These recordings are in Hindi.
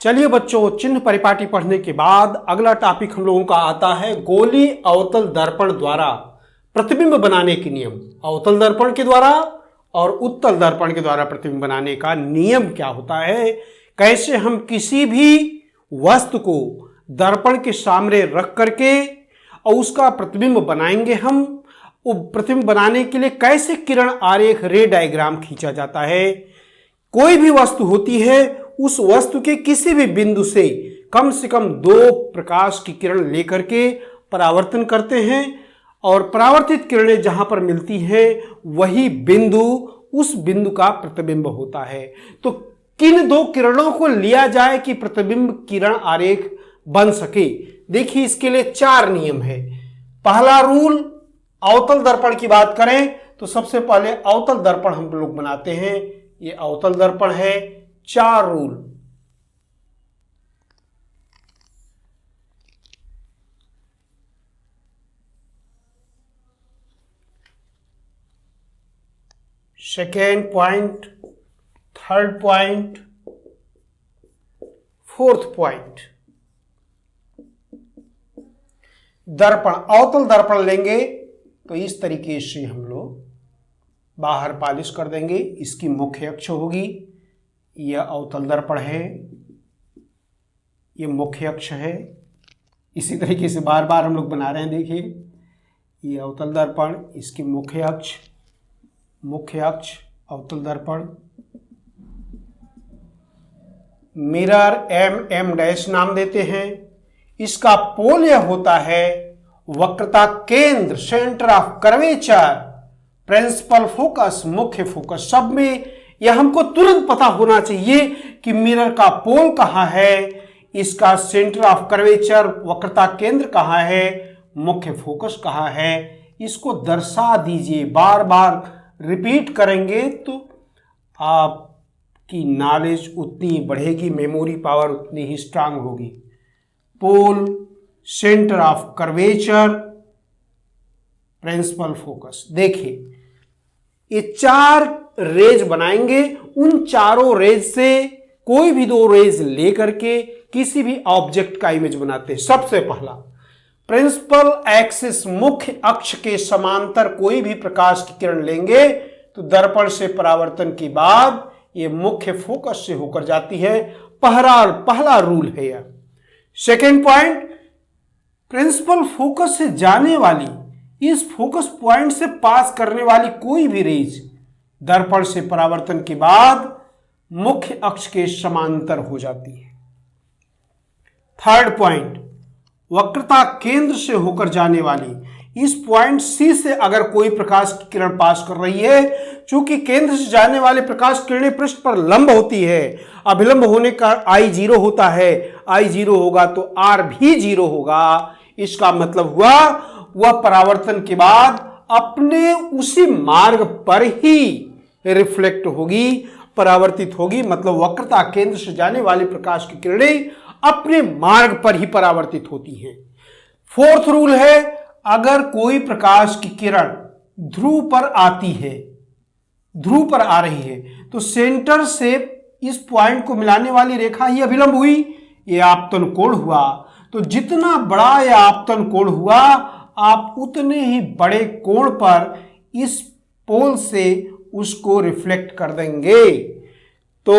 चलिए बच्चों, चिन्ह परिपाटी पढ़ने के बाद अगला टॉपिक हम लोगों का आता है गोली अवतल दर्पण द्वारा प्रतिबिंब बनाने के नियम। अवतल दर्पण के द्वारा और उत्तल दर्पण के द्वारा प्रतिबिंब बनाने का नियम क्या होता है, कैसे हम किसी भी वस्तु को दर्पण के सामने रख करके और उसका प्रतिबिंब बनाएंगे। हम प्रतिबिंब बनाने के लिए कैसे किरण आरेख रे डायग्राम खींचा जाता है। कोई भी वस्तु होती है, उस वस्तु के किसी भी बिंदु से कम 2 प्रकाश की किरण लेकर के परावर्तन करते हैं और परावर्तित किरणें जहां पर मिलती हैं वही बिंदु उस बिंदु का प्रतिबिंब होता है। तो किन 2 किरणों को लिया जाए कि प्रतिबिंब किरण आरेख बन सके। देखिए, इसके लिए 4 नियम है। पहला रूल, अवतल दर्पण की बात करें तो सबसे पहले अवतल दर्पण हम लोग बनाते हैं। ये अवतल दर्पण है। 4 rule. Second point, third point, fourth point. दर्पण, अवतल दर्पण लेंगे तो इस तरीके से हम लोग बाहर पॉलिश कर देंगे। इसकी मुख्य अक्ष होगी, यह अवतल दर्पण है, यह मुख्य अक्ष है। इसी तरीके से बार बार हम लोग बना रहे हैं। देखिए, यह अवतल दर्पण, इसकी मुख्य अक्ष, अवतल दर्पण। मिरर एम डैश नाम देते हैं। इसका पोल यह होता है वक्रता केंद्र, centre of curvature, principal focus, मुख्य फोकस। सब में यह हमको तुरंत पता होना चाहिए कि मिरर का पोल कहां है, इसका सेंटर ऑफ कर्वेचर, वक्रता केंद्र कहां है, मुख्य फोकस कहां है। इसको दर्शा दीजिए। बार बार रिपीट करेंगे तो आपकी नॉलेज उतनी बढ़ेगी, मेमोरी पावर उतनी ही स्ट्रांग होगी। Pole, centre of curvature, principal focus. देखिए, ये 4 रेज बनाएंगे। उन चारों रेज से कोई भी 2 रेज लेकर के किसी भी ऑब्जेक्ट का इमेज बनाते हैं। सबसे पहला, प्रिंसिपल एक्सिस, मुख्य अक्ष के समांतर कोई भी प्रकाश की किरण लेंगे तो दर्पण से परावर्तन के बाद ये मुख्य फोकस से होकर जाती है। पहला रूल है यह। सेकेंड पॉइंट, प्रिंसिपल फोकस से जाने वाली, इस फोकस पॉइंट से पास करने वाली कोई भी रेज दर्पण से परावर्तन के बाद मुख्य अक्ष के समांतर हो जाती है। थर्ड पॉइंट, वक्रता केंद्र से होकर जाने वाली, इस पॉइंट सी से अगर कोई प्रकाश की किरण पास कर रही है, चूंकि केंद्र से जाने वाले प्रकाश किरणें पृष्ठ पर लंब होती है, अभिलंब होने का I 0 होता है। I 0 होगा तो R भी 0 होगा। इसका मतलब हुआ वह परावर्तन के बाद अपने उसी मार्ग पर ही रिफ्लेक्ट होगी, परावर्तित होगी। मतलब वक्रता केंद्र से जाने वाले प्रकाश की किरणें अपने मार्ग पर ही परावर्तित होती हैं। फोर्थ रूल है, अगर कोई प्रकाश की किरण ध्रुव पर आती है, ध्रुव पर आ रही है, तो सेंटर से इस पॉइंट को मिलाने वाली रेखा ही अभिलंब हुई, यह आपतन कोण हुआ। तो जितना बड़ा यह आपतन कोण हुआ, आप उतने ही बड़े कोण पर इस पोल से उसको रिफ्लेक्ट कर देंगे। तो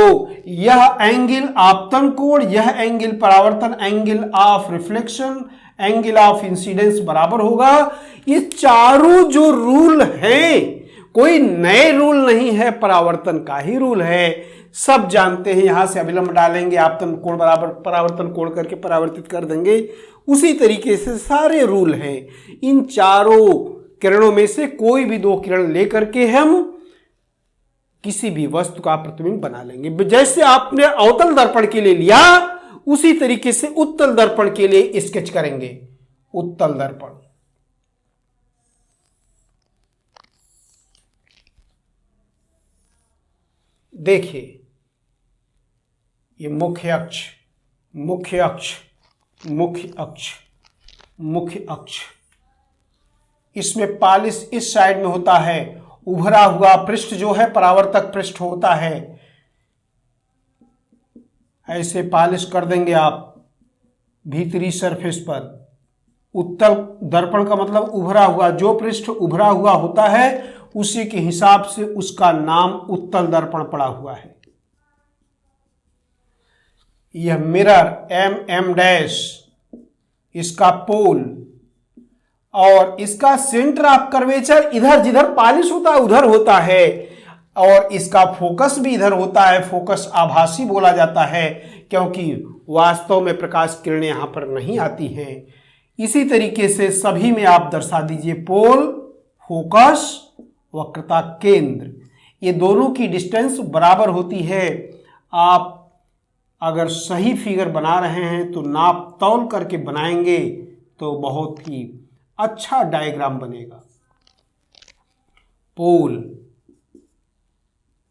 यह एंगल आपतन कोण, यह एंगल परावर्तन, angle of reflection, angle of incidence बराबर होगा। ये चारों जो रूल हैं, कोई नए रूल नहीं है, परावर्तन का ही रूल है। सब जानते हैं। यहां से अभिलंब डालेंगे, आपतन कोण बराबर परावर्तन कोण करके परावर्तित कर देंगे। उसी तरीके से सारे रूल हैं। इन चारों किरणों में से कोई भी 2 किरण लेकर के हम किसी भी वस्तु का प्रतिबिंब बना लेंगे। जैसे आपने अवतल दर्पण के लिए लिया, उसी तरीके से उत्तल दर्पण के लिए स्केच करेंगे। उत्तल दर्पण, देखिए, ये मुख्य अक्ष, मुख्य अक्ष, मुख्य अक्ष, मुख्य अक्ष। इसमें पॉलिश इस साइड में होता है। उभरा हुआ पृष्ठ जो है परावर्तक पृष्ठ होता है। ऐसे पॉलिश कर देंगे आप भीतरी सरफेस पर। उत्तल दर्पण का मतलब उभरा हुआ, जो पृष्ठ उभरा हुआ होता है उसी के हिसाब से उसका नाम उत्तल दर्पण पड़ा हुआ है। यह मिरर एम डैश, इसका पोल, और इसका सेंटर ऑफ कर्वेचर इधर जिधर पॉलिश होता है उधर होता है, और इसका फोकस भी इधर होता है। फोकस आभासी बोला जाता है क्योंकि वास्तव में प्रकाश किरणें यहां पर नहीं आती हैं। इसी तरीके से सभी में आप दर्शा दीजिए पोल, फोकस, वक्रता केंद्र, ये दोनों की डिस्टेंस बराबर होती है। आप अगर सही फिगर बना रहे हैं तो नाप तौल करके बनाएंगे तो बहुत ही अच्छा डायग्राम बनेगा। पोल,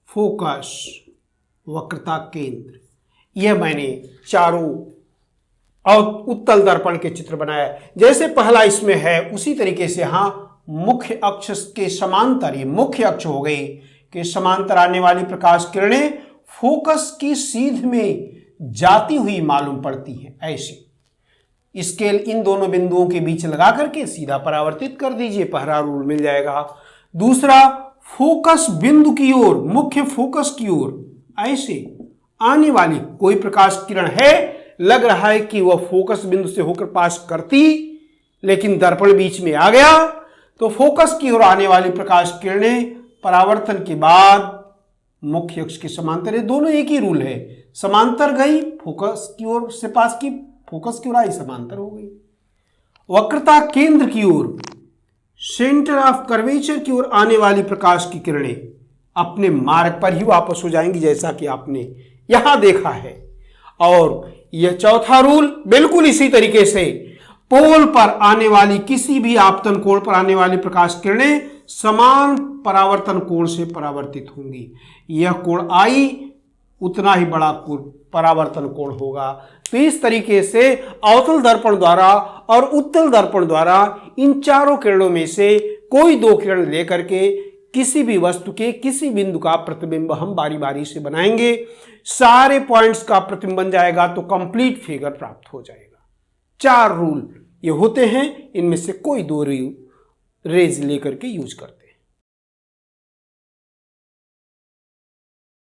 फोकस, वक्रता केंद्र, यह मैंने चारों और उत्तल दर्पण के चित्र बनाया। जैसे पहला इसमें है उसी तरीके से यहां मुख्य अक्ष के समांतर, ये मुख्य अक्ष हो गई कि समांतर आने वाली प्रकाश किरणें फोकस की सीध में जाती हुई मालूम पड़ती हैं। ऐसे स्केल इन दोनों बिंदुओं के बीच लगा करके सीधा परावर्तित कर दीजिए, पहला रूल मिल जाएगा। दूसरा, फोकस बिंदु की ओर, मुख्य फोकस की ओर ऐसे आने वाली कोई प्रकाश किरण है, लग रहा है कि वह फोकस बिंदु से होकर पास करती, लेकिन दर्पण बीच में आ गया, तो फोकस की ओर आने वाली प्रकाश किरणें परावर्तन के बाद मुख्य अक्ष के समांतर, ये दोनों एक ही रूल है। समांतर गई, फोकस की ओर से पास की, फोकस की ओर आई, समांतर हो गई। वक्रता केंद्र की ओर, सेंटर ऑफ कर्वेचर की ओर आने वाली प्रकाश की किरणें अपने मार्ग पर ही वापस हो जाएंगी, जैसा कि आपने यहां देखा है। और यह चौथा रूल बिल्कुल इसी तरीके से, पोल पर आने वाली किसी भी आपतन कोण पर आने वाली प्रकाश किरणें समान परावर्तन कोण से परावर्तित होंगी। यह कोण आई उतना ही बड़ा परावर्तन कोण होगा। तो इस तरीके से अवतल दर्पण द्वारा और उत्तल दर्पण द्वारा इन चारों किरणों में से कोई दो किरण लेकर के किसी भी वस्तु के किसी बिंदु का प्रतिबिंब हम बारी बारी से बनाएंगे। सारे पॉइंट्स का प्रतिबिंब बन जाएगा तो कंप्लीट फिगर प्राप्त हो जाएगा। 4 रूल ये होते हैं, इनमें से कोई दो रेज लेकर के यूज करते हैं।